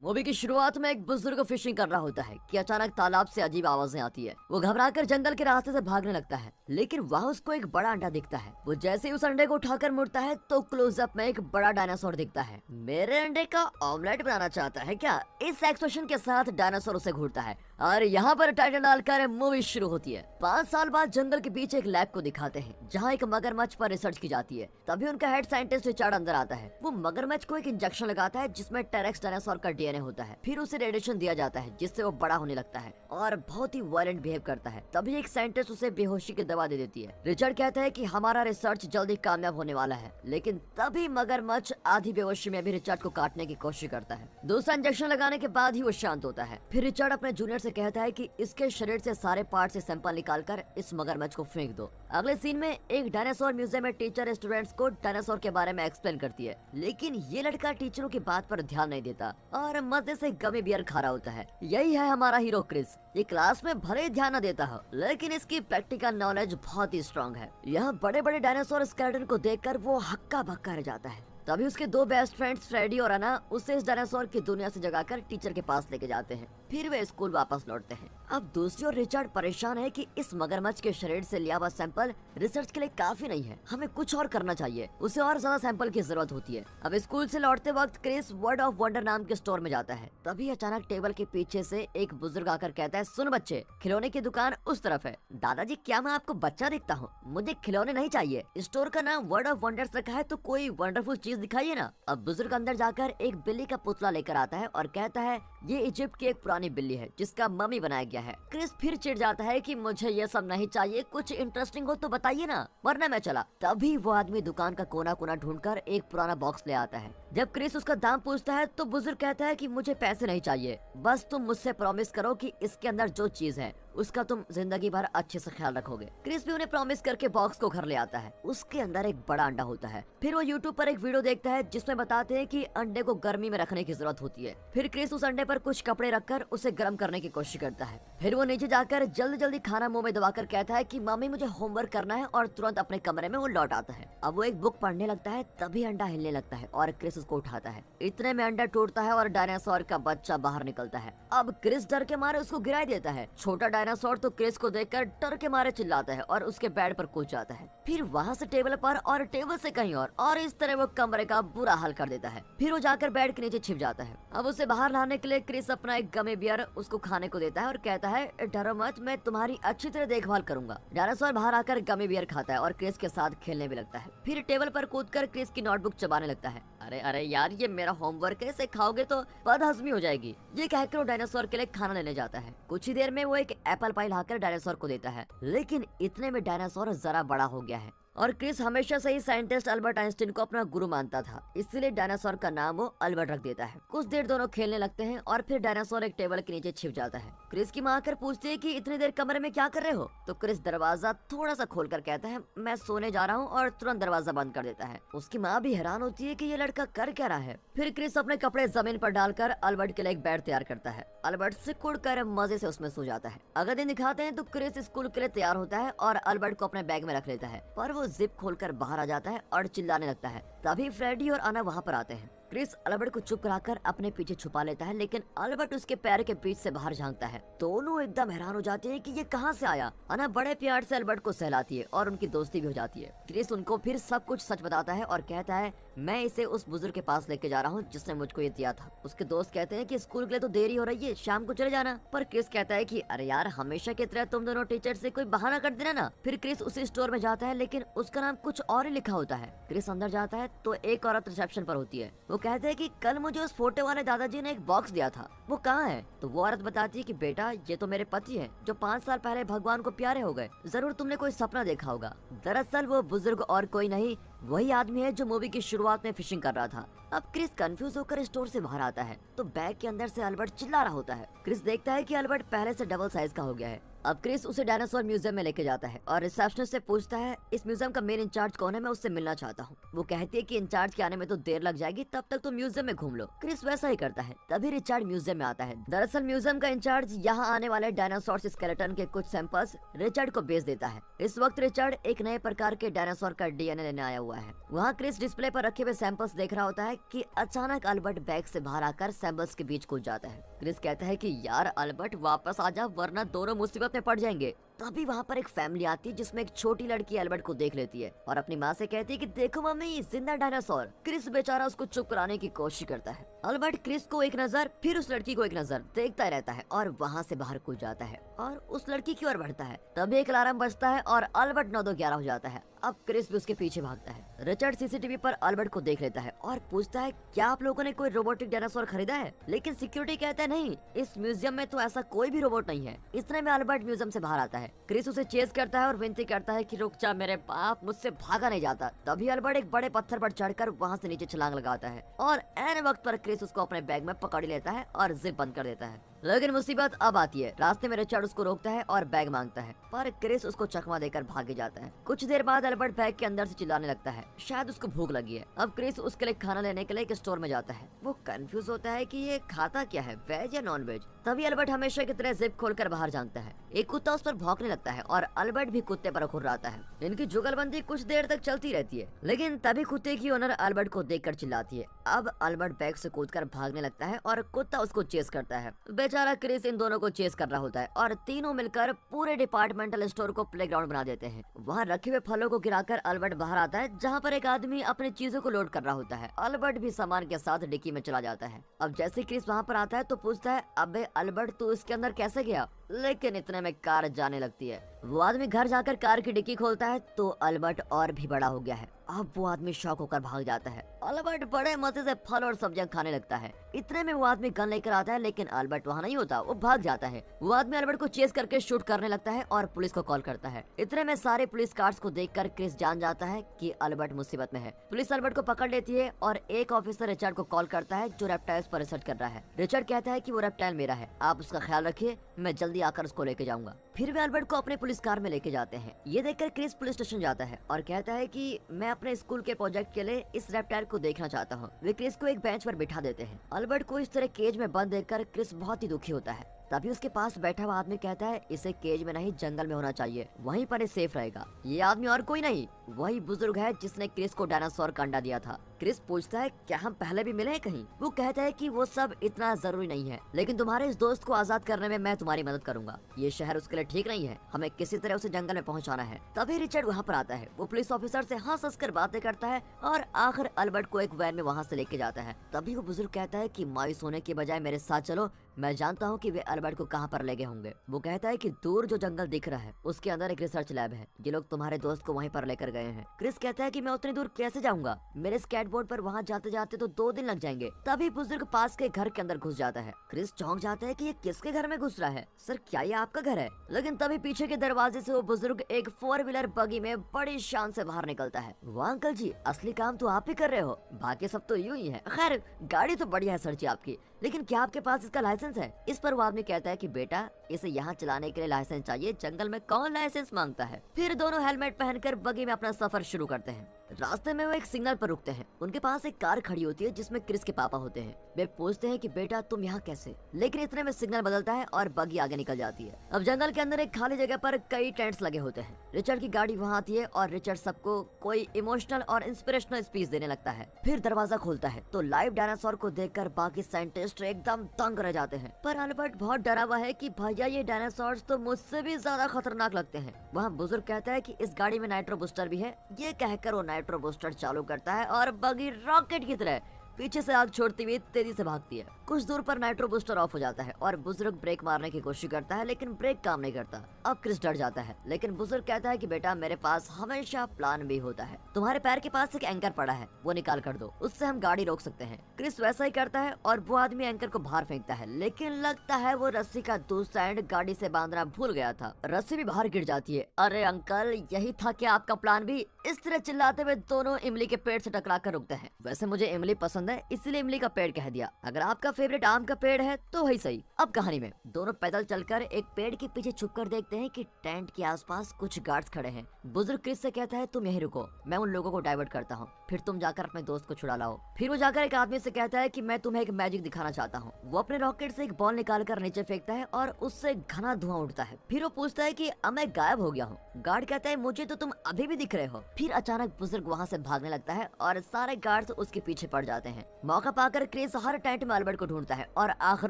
Movie की शुरुआत में एक बुजुर्ग फिशिंग कर रहा होता है कि अचानक तालाब से अजीब आवाजें आती है। वो घबराकर जंगल के रास्ते से भागने लगता है, लेकिन वहाँ उसको एक बड़ा अंडा दिखता है। वो जैसे ही उस अंडे को उठाकर मुड़ता है तो क्लोजअप में एक बड़ा डायनासोर दिखता है। मेरे अंडे का ऑमलेट बनाना चाहता है क्या? इस एक्सप्रेशन के साथ डायनासोर उसे घूरता है और यहाँ पर टाइटल डालकर मूवी शुरू होती है। 5 साल बाद जंगल के बीच एक लैब को दिखाते हैं जहाँ एक मगरमच्छ पर रिसर्च की जाती है। तभी उनका हेड साइंटिस्ट रिचर्ड अंदर आता है। वो मगरमच्छ को एक इंजेक्शन लगाता है जिसमें टेरेक्स डायनासोर का डीएनए होता है। फिर उसे रेडिएशन दिया जाता है जिससे वो बड़ा होने लगता है और बहुत ही वायलेंट बिहेव करता है। तभी एक साइंटिस्ट उसे बेहोशी की दवा दे देती है। रिचर्ड कहता है कि हमारा रिसर्च जल्दी कामयाब होने वाला है, लेकिन तभी मगरमच्छ आधी बेहोशी में भी रिचर्ड को काटने की कोशिश करता है। दूसरा इंजेक्शन लगाने के बाद ही वो शांत होता है। फिर रिचर्ड अपने जूनियर से कहता है कि इसके शरीर से सारे पार्ट से सैंपल निकालकर इस मगरमच्छ को फेंक दो। अगले सीन में एक डायनासोर म्यूजियम में टीचर स्टूडेंट्स को डायनासोर के बारे में एक्सप्लेन करती है, लेकिन ये लड़का टीचरों की बात पर ध्यान नहीं देता और मजे से गमी बियर खा रहा होता है। यही है हमारा हीरो क्रिस। ये क्लास में भले ही ध्यान न देता हो, लेकिन इसकी प्रैक्टिकल नॉलेज बहुत ही स्ट्रॉन्ग है। यह बड़े बड़े डायनासोर स्केलेटन को देखकर वो हक्का बक्का रह जाता है। तभी उसके दो बेस्ट फ्रेंड्स फ्रेडी और अना उसे इस डायनासोर की दुनिया से जगाकर टीचर के पास लेके जाते हैं। फिर वे स्कूल वापस लौटते हैं। अब दूसरी ओर रिचर्ड परेशान है कि इस मगरमच्छ के शरीर से लिया हुआ सैंपल रिसर्च के लिए काफी नहीं है, हमें कुछ और करना चाहिए। उसे और ज्यादा सैंपल की जरूरत होती है। अब स्कूल से लौटते वक्त क्रिस वर्ड ऑफ वंडर नाम के स्टोर में जाता है। तभी अचानक टेबल के पीछे से एक बुजुर्ग आकर कहता है, सुन बच्चे, खिलौने की दुकान उस तरफ है। दादाजी, क्या मैं आपको बच्चा दिखता हूँ? मुझे खिलौने नहीं चाहिए। स्टोर का नाम वर्ड ऑफ वंडर्स रखा है तो कोई वंडरफुल चीज दिखाइए ना। अब बुजुर्ग अंदर जाकर एक बिल्ली का पुतला लेकर आता है और कहता है, ये इजिप्ट की एक पुरानी बिल्ली है जिसका मम्मी बनाया गया है। क्रिस फिर चिढ़ जाता है कि मुझे ये सब नहीं चाहिए, कुछ इंटरेस्टिंग हो तो बताइए ना, वरना मैं चला। तभी वो आदमी दुकान का कोना कोना ढूंढकर एक पुराना बॉक्स ले आता है। जब क्रिस उसका दाम पूछता है तो बुजुर्ग कहता है कि मुझे पैसे नहीं चाहिए, बस तुम मुझसे प्रॉमिस करो कि इसके अंदर जो चीज है उसका तुम जिंदगी भर अच्छे से ख्याल रखोगे। क्रिस भी उन्हें प्रॉमिस करके बॉक्स को घर ले आता है। उसके अंदर एक बड़ा अंडा होता है। फिर वो यूट्यूब पर एक वीडियो देखता है जिसमें बताते हैं कि अंडे को गर्मी में रखने की जरूरत होती है। फिर क्रिस उस अंडे पर कुछ कपड़े रखकर उसे गर्म करने की कोशिश करता है। फिर वो नीचे जाकर जल्दी जल्दी खाना मुंह में दबाकर कहता है कि मम्मी मुझे होमवर्क करना है और तुरंत अपने कमरे में वो लौट आता है। अब वो एक बुक पढ़ने लगता है, तभी अंडा हिलने लगता है और क्रिस उसको उठाता है। इतने में अंडा टूटता है और डायनासोर का बच्चा बाहर निकलता है। अब क्रिस डर के मारे उसको गिरा देता है। छोटा डायनासोर तो क्रिस को देखकर डर के मारे चिल्लाता है और उसके बेड पर कूद जाता है। फिर वहाँ से टेबल पर और टेबल से कहीं और इस तरह वो कमरे का बुरा हाल कर देता है। फिर वो जाकर बेड के नीचे छिप जाता है। अब उसे बाहर लाने के लिए क्रिस अपना एक गमी बियर उसको खाने को देता है और कहता है, डरो मत, मैं तुम्हारी अच्छी तरह देखभाल करूंगा। डायनासोर बाहर आकर गमी बियर खाता है और क्रिस के साथ खेलने भी लगता है। फिर टेबल पर कूदकर क्रिस की नोटबुक चबाने लगता है। अरे अरे यार, ये मेरा होमवर्क कैसे खाओगे तो बदहजमी हो जाएगी। ये कहकर वो डायनासोर के लिए खाना लेने जाता है। कुछ ही देर में वो एक एप्पल पाई लाकर डायनासोर को देता है, लेकिन इतने में डायनासोर जरा बड़ा हो गया है और क्रिस हमेशा से ही साइंटिस्ट अल्बर्ट आइंस्टीन को अपना गुरु मानता था, इसलिए डायनासोर का नाम वो अल्बर्ट रख देता है। कुछ देर दोनों खेलने लगते हैं और फिर डायनासोर एक टेबल के नीचे छिप जाता है। क्रिस की माँ आकर पूछती है कि इतनी देर कमरे में क्या कर रहे हो? तो क्रिस दरवाजा थोड़ा सा खोलकर कहता है, मैं सोने जा रहा हूँ, और तुरंत दरवाजा बंद कर देता है। उसकी माँ भी हैरान होती है कि ये लड़का कर क्या रहा है। फिर क्रिस अपने कपड़े जमीन पर डालकर अल्बर्ट के लिए एक बेड तैयार करता है। अल्बर्ट सिकुड़ कर मजे से उसमें सो जाता है। अगले दिन दिखाते हैं तो क्रिस स्कूल के लिए तैयार होता है और अल्बर्ट को अपने बैग में रख लेता है, पर वो जिप खोलकर बाहर आ जाता है और चिल्लाने लगता है। तभी फ्रेडी और अना वहाँ पर आते हैं। क्रिस अल्बर्ट को चुप कराकर अपने पीछे छुपा लेता है, लेकिन अल्बर्ट उसके पैर के बीच से बाहर झांकता है। दोनों एकदम हैरान हो जाते हैं कि ये कहाँ से आया। अना बड़े प्यार से अल्बर्ट को सहलाती है और उनकी दोस्ती भी हो जाती है। क्रिस उनको फिर सब कुछ सच बताता है और कहता है, मैं इसे उस बुजुर्ग के पास लेके जा रहा हूँ जिसने मुझको ये दिया था। उसके दोस्त कहते हैं कि स्कूल के लिए तो देरी हो रही है, शाम को चले जाना। पर क्रिस कहता है कि अरे यार, हमेशा की तरह तुम दोनों टीचर से कोई बहाना कर देना ना। फिर क्रिस उसी स्टोर में जाता है, लेकिन उसका नाम कुछ और ही लिखा होता है। क्रिस अंदर जाता है तो एक औरत रिसेप्शन पर होती है। वो कहते हैं कि कल मुझे उस फोटो वाले दादाजी ने एक बॉक्स दिया था, वो कहाँ है? तो वो औरत बताती है कि बेटा, ये तो मेरे पति हैं जो 5 साल पहले भगवान को प्यारे हो गए। जरूर तुमने कोई सपना देखा होगा। दरअसल वो बुजुर्ग और कोई नहीं, वही आदमी है जो मूवी की शुरुआत में फिशिंग कर रहा था। अब क्रिस कंफ्यूज होकर स्टोर से बाहर आता है तो बैग के अंदर से अल्बर्ट चिल्ला रहा होता है। क्रिस देखता है कि अल्बर्ट पहले से डबल साइज का हो गया है। अब क्रिस उसे डायनासोर म्यूजियम में लेके जाता है और रिसेप्शनिस्ट से पूछता है इस म्यूजियम का मेन इंचार्ज कौन है, मैं उससे मिलना चाहता हूँ। वो कहती है कि इंचार्ज के आने में तो देर लग जाएगी, तब तक तो म्यूजियम में घूम लो। क्रिस वैसा ही करता है। तभी रिचर्ड म्यूजियम में आता है। दरअसल म्यूजियम का इंचार्ज यहाँ आने वाले डायनासोर स्केलेटन के कुछ सैंपल्स रिचर्ड को भेज देता है। इस वक्त रिचर्ड एक नए प्रकार के डायनासोर का डीएनए लेने आया हुआ है। वहाँ क्रिस डिस्प्ले पर रखे हुए सैंपल्स देख रहा होता है कि अचानक अल्बर्ट बैग से बाहर आकर सैंपल्स के बीच कूद जाता है। क्रिस कहता है कि यार अल्बर्ट वापस आ जा, वरना दोनों मुसीबत में पड़ जाएंगे। तभी वहाँ पर एक फैमिली आती है जिसमें एक छोटी लड़की अल्बर्ट को देख लेती है और अपनी माँ से कहती है कि देखो मम्मी, जिंदा डायनासोर। क्रिस बेचारा उसको चुप कराने की कोशिश करता है। अल्बर्ट क्रिस को एक नजर, फिर उस लड़की को एक नजर देखता रहता है और वहाँ से बाहर कूद जाता है और उस लड़की की ओर बढ़ता है। तभी एक अलार्म बजता है और अल्बर्ट 9-2-11 हो जाता है। अब क्रिस भी उसके पीछे भागता है। रिचर्ड सीसीटीवी पर अल्बर्ट को देख लेता है और पूछता है क्या आप लोगों ने कोई रोबोटिक डायनासोर खरीदा है? लेकिन सिक्योरिटी कहता है नहीं, इस म्यूजियम में तो ऐसा कोई भी रोबोट नहीं है। इतने में अल्बर्ट म्यूजियम से बाहर आता है। क्रिस उसे चेस करता है और विनती करता है कि रुक जा मेरे बाप, मुझसे भागा नहीं जाता। तभी अल्बर्ट एक बड़े पत्थर पर चढ़कर वहाँ से नीचे छलांग लगाता है और ऐन वक्त पर क्रिस उसको अपने बैग में पकड़ लेता है और जिप बंद कर देता है। लेकिन मुसीबत अब आती है। रास्ते में रिचर्ड उसको रोकता है और बैग मांगता है, पर क्रिस उसको चकमा देकर भागे जाता है। कुछ देर बाद अल्बर्ट बैग के अंदर से चिल्लाने लगता है, शायद उसको भूख लगी है। अब क्रिस उसके लिए खाना लेने के लिए एक स्टोर में जाता है। वो कंफ्यूज होता है कि ये खाता क्या है, वेज या नॉन वेज। तभी अल्बर्ट हमेशा की तरह जिप खोलकर बाहर झांकता है। एक कुत्ता उस पर भौंकने लगता है और अल्बर्ट भी कुत्ते पर खुर्राता है। इनकी जुगलबंदी कुछ देर तक चलती रहती है, लेकिन तभी कुत्ते की ओनर अल्बर्ट को देखकर चिल्लाती है। अब अल्बर्ट बैग से कूदकर भागने लगता है और कुत्ता उसको चेस करता है। बेचारा क्रिस इन दोनों को चेस कर रहा होता है और तीनों मिलकर पूरे डिपार्टमेंटल स्टोर को प्लेग्राउंड बना देते हैं। वहाँ रखे हुए फलों को गिराकर अल्बर्ट बाहर आता है, जहाँ पर एक आदमी अपनी चीजों को लोड कर रहा होता है। अल्बर्ट भी सामान के साथ डिक्की में चला जाता है। अब जैसे क्रिस वहाँ पर आता है तो पूछता है, अबे अल्बर्ट तू इसके अंदर कैसे गया? लेकिन इतने में कार जाने लगती है। वो आदमी घर जाकर कार की डिक्की खोलता है तो अल्बर्ट और भी बड़ा हो गया है। अब वो आदमी शॉक होकर भाग जाता है। अल्बर्ट बड़े मजे से फल और सब्जियां खाने लगता है। इतने में वो आदमी गन लेकर आता है, लेकिन अल्बर्ट वहाँ नहीं होता, वो भाग जाता है। वो आदमी अल्बर्ट को चेस करके शूट करने लगता है और पुलिस को कॉल करता है। इतने में सारे पुलिस कार्स को देखकर क्रिस जान जाता है कि अल्बर्ट मुसीबत में है। पुलिस अल्बर्ट को पकड़ लेती है और एक ऑफिसर रिचर्ड को कॉल करता है जो रेप्टाइल्स पर रिसर्च कर रहा है। रिचर्ड कहता है कि वो रेप्टाइल मेरा है, आप उसका ख्याल रखिए, मैं जल्दी आकर उसको लेके जाऊंगा। फिर वे अल्बर्ट को अपने पुलिस कार में लेके जाते हैं। ये देखकर क्रिस पुलिस स्टेशन जाता है और कहता है कि मैं अपने स्कूल के प्रोजेक्ट के लिए इस रेप्टाइल को देखना चाहता हूँ। वे क्रिस को एक बेंच पर बिठा देते हैं। अल्बर्ट को इस तरह केज में बंद देखकर क्रिस बहुत ही दुखी होता है। तभी उसके पास बैठा हुआ आदमी कहता है इसे केज में नहीं, जंगल में होना चाहिए, वहीं पर ये सेफ रहेगा। ये आदमी और कोई नहीं, वही बुजुर्ग है जिसने क्रिस को डायनासोर का अंडा दिया था। क्रिस पूछता है क्या हम पहले भी मिले हैं कहीं? वो कहता है कि वो सब इतना जरूरी नहीं है, लेकिन तुम्हारे इस दोस्त को आजाद करने में मैं तुम्हारी मदद करूंगा। ये शहर उसके लिए ठीक नहीं है, हमें किसी तरह उसे जंगल में पहुंचाना है। तभी रिचर्ड वहाँ पर आता है। वो पुलिस ऑफिसर से हंस कर बातें करता है और आखिर अल्बर्ट को एक वैन में वहाँ से लेके जाता है। तभी वो बुजुर्ग कहता है कि मायूस होने के बजाय मेरे साथ चलो, मैं जानता हूँ कि वे अल्बर्ट को कहाँ पर ले गए होंगे। वो कहता है कि दूर जो जंगल दिख रहा है उसके अंदर एक रिसर्च लैब है, ये लोग तुम्हारे दोस्त को वहीं पर लेकर गए हैं। क्रिस कहता है कि मैं उतनी दूर कैसे जाऊंगा, मेरे स्केटबोर्ड पर वहाँ जाते जाते तो 2 दिन लग जाएंगे। तभी बुजुर्ग पास के घर के अंदर घुस जाता है। क्रिस चौंक जाता है कि ये किसके घर में घुस रहा है, सर क्या ये आपका घर है? लेकिन तभी पीछे के दरवाजे से वो बुजुर्ग एक 4 व्हीलर बगी में बड़ी शान से बाहर निकलता है। वाह अंकल जी, असली काम तो आप ही कर रहे हो, बाकी सब तो यूं ही है। खैर गाड़ी तो बढ़िया है सर जी आपकी, लेकिन क्या आपके पास इसका लाइसेंस है? इस पर वो आदमी कहता है कि बेटा इसे यहाँ चलाने के लिए लाइसेंस चाहिए, जंगल में कौन लाइसेंस मांगता है। फिर दोनों हेलमेट पहनकर बगी में अपना सफर शुरू करते हैं। रास्ते में वो एक सिग्नल पर रुकते हैं। उनके पास एक कार खड़ी होती है जिसमें क्रिस के पापा होते हैं। वे पूछते हैं कि बेटा तुम यहाँ कैसे? लेकिन इतने में सिग्नल बदलता है और बगी आगे निकल जाती है। अब जंगल के अंदर एक खाली जगह पर कई टेंट्स लगे होते हैं। रिचर्ड की गाड़ी वहाँ आती है और रिचर्ड सबको कोई इमोशनल और इंस्पिरेशनल स्पीच देने लगता है। फिर दरवाजा खोलता है तो लाइव डायनासोर को देखकर बाकी साइंटिस्ट एकदम दंग रह जाते हैं। पर अल्बर्ट बहुत डरा हुआ है कि भैया ये डायनासोर्स तो मुझसे भी ज्यादा खतरनाक लगते हैं। वहाँ बुजुर्ग कहता है कि इस गाड़ी में नाइट्रो बूस्टर भी है। ये कहकर वो नाइट्रो बूस्टर चालू करता है और बगी रॉकेट की तरह पीछे से आग छोड़ती हुई तेजी से भागती है। कुछ दूर पर नाइट्रो बूस्टर ऑफ हो जाता है और बुजुर्ग ब्रेक मारने की कोशिश करता है, लेकिन ब्रेक काम नहीं करता। अब क्रिस डर जाता है, लेकिन बुजुर्ग कहता है कि बेटा मेरे पास हमेशा प्लान बी होता है। तुम्हारे पैर के पास एक एंकर पड़ा है, वो निकाल कर दो, उससे हम गाड़ी रोक सकते हैं। क्रिस वैसा ही करता है और वो आदमी एंकर को बाहर फेंकता है, लेकिन लगता है वो रस्सी का दूसरा एंड गाड़ी से बांधना भूल गया था। रस्सी भी बाहर गिर जाती है। अरे अंकल यही था क्या आपका प्लान भी? इस तरह चिल्लाते हुए दोनों इमली के पेड़ से टकरा कर रुकते हैं। वैसे मुझे इमली पसंद है, पसंद है इसलिए इमली का पेड़ कह दिया। अगर आपका फेवरेट आम का पेड़ है तो वही सही। अब कहानी में दोनों पैदल चलकर एक पेड़ के पीछे छुपकर देखते हैं कि टेंट के आसपास कुछ गार्ड्स खड़े हैं। बुजुर्ग क्रिस से कहता है तुम यहीं रुको, मैं उन लोगों को डाइवर्ट करता हूँ, फिर तुम जाकर अपने दोस्त को छुड़ा लाओ। फिर वो जाकर एक आदमी से कहता है कि मैं तुम्हें एक मैजिक दिखाना चाहता हूँ। वो अपने रॉकेट से एक बॉल निकाल कर नीचे फेंकता है और उससे घना धुआं उठता है। फिर वो पूछता है कि अब मैं गायब हो गया हूँ। गार्ड कहता है मुझे तो तुम अभी भी दिख रहे हो। फिर अचानक बुजुर्ग वहाँ से भागने लगता है और सारे गार्ड्स उसके पीछे पड़ जाते हैं। मौका पाकर क्रिस हर टेंट में अल्बर्ट को ढूंढता है और आखिर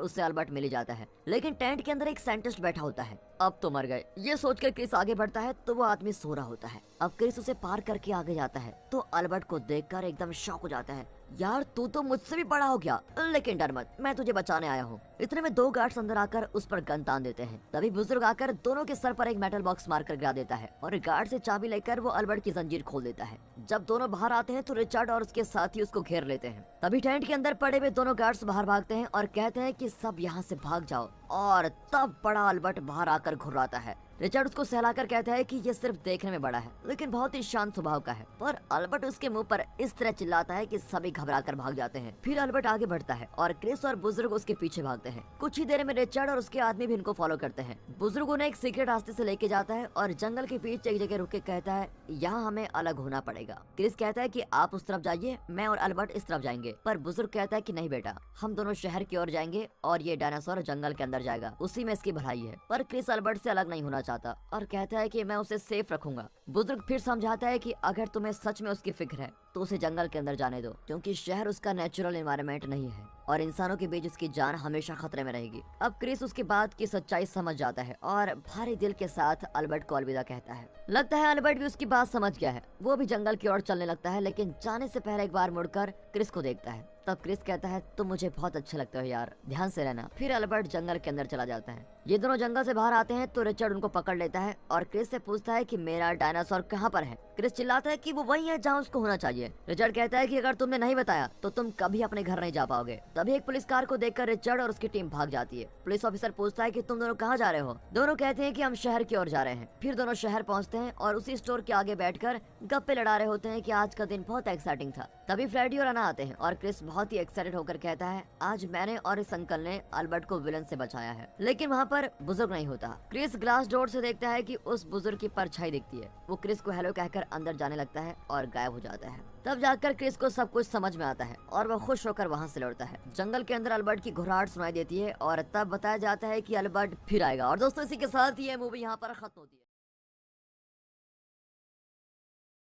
उससे अल्बर्ट मिल जाता है, लेकिन टेंट के अंदर एक साइंटिस्ट बैठा होता है। अब तो मर गए ये सोचकर क्रिस आगे बढ़ता है तो वो आदमी सो रहा होता है। अब क्रिस उसे पार करके आगे जाता है तो अल्बर्ट को देखकर एकदम शॉक हो जाता है। यार तू तो मुझसे भी बड़ा हो गया, लेकिन डर मत, मैं तुझे बचाने आया हूँ। इतने में दो गार्ड्स अंदर आकर उस पर गन तान देते हैं। तभी बुजुर्ग आकर दोनों के सर पर एक मेटल बॉक्स मारकर गिरा देता है और गार्ड से चाबी लेकर वो अल्बर्ट की जंजीर खोल देता है। जब दोनों बाहर आते हैं तो रिचर्ड और उसके साथी उसको घेर लेते हैं। तभी टेंट के अंदर पड़े हुए दोनों गार्ड्स बाहर भागते हैं और कहते हैं कि सब यहाँ से भाग जाओ। और तब बड़ा अल्बर्ट बाहर आकर घुर्राता है। रिचर्ड उसको सहलाकर कहता है कि ये सिर्फ देखने में बड़ा है लेकिन बहुत ही शांत स्वभाव का है, पर अल्बर्ट उसके मुंह पर इस तरह चिल्लाता है कि सभी घबराकर भाग जाते हैं। फिर अल्बर्ट आगे बढ़ता है और क्रिस और बुजुर्ग उसके पीछे भागते हैं। कुछ ही देर में रिचर्ड और उसके आदमी भी इनको फॉलो करते हैं। बुजुर्ग उन्हें एक सीक्रेट रास्ते से लेके जाता है और जंगल के बीच एक जगह रुक के कहता है यहाँ हमें अलग होना पड़ेगा। क्रिस कहता है कि आप उस तरफ जाइए, मैं और अल्बर्ट इस तरफ जाएंगे, पर बुजुर्ग कहता है कि नहीं बेटा, हम दोनों शहर की ओर जाएंगे और ये डायनासोर जंगल के अंदर जाएगा, उसी में इसकी भलाई है। पर क्रिस अल्बर्ट से अलग नहीं होना चाहता और कहता है कि मैं उसे सेफ रखूंगा। बुजुर्ग फिर समझाता है कि अगर तुम्हें सच में उसकी फिक्र है तो उसे जंगल के अंदर जाने दो, क्योंकि शहर उसका नेचुरल एनवायरनमेंट नहीं है और इंसानों के बीच उसकी जान हमेशा खतरे में रहेगी। अब क्रिस उसकी बात की सच्चाई समझ जाता है और भारी दिल के साथ अल्बर्ट को अलविदा कहता है। लगता है अल्बर्ट भी उसकी बात समझ गया है। वो भी जंगल की ओर चलने लगता है, लेकिन जाने से पहले एक बार मुड़कर क्रिस को देखता है। तब क्रिस कहता है तुम मुझे बहुत अच्छे लगते हो यार, ध्यान से रहना। फिर अल्बर्ट जंगल के अंदर चला जाता है। ये दोनों जंगल से बाहर आते हैं तो रिचर्ड उनको पकड़ लेता है और क्रिस से पूछता है कि मेरा डायनासोर कहाँ पर है। क्रिस चिल्लाता है कि वो वही है जहाँ उसको होना चाहिए। रिचर्ड कहता है कि अगर तुमने नहीं बताया तो तुम कभी अपने घर नहीं जा पाओगे। तभी एक पुलिस कार को देखकर रिचर्ड और उसकी टीम भाग जाती है। पुलिस ऑफिसर पूछता है कि तुम दोनों कहाँ जा रहे हो। दोनों कहते हैं कि हम शहर की ओर जा रहे हैं। फिर दोनों शहर पहुँचते हैं और उसी स्टोर के आगे बैठकर गप्पे लड़ा रहे होते हैं कि आज का दिन बहुत एक्साइटिंग था। तभी फ्रेडी और अना आते हैं और क्रिस बहुत ही एक्साइटेड होकर कहता है आज मैंने और इस अंकल ने अल्बर्ट को विलन से बचाया है। लेकिन वहाँ पर बुजुर्ग नहीं होता। क्रिस ग्लास डोर से देखता है कि उस बुजुर्ग की परछाई दिखती है। वो क्रिस को हेलो कहकर अंदर जाने लगता है और गायब हो जाता है। तब जाकर क्रिस को सब कुछ समझ में आता है और वह खुश होकर वहाँ से लौटता है। जंगल के अंदर अल्बर्ट की घुड़ाहट सुनाई देती है और तब बताया जाता है कि अल्बर्ट फिर आएगा। और दोस्तों इसी के साथ ये मूवी यहाँ पर खत्म होती है।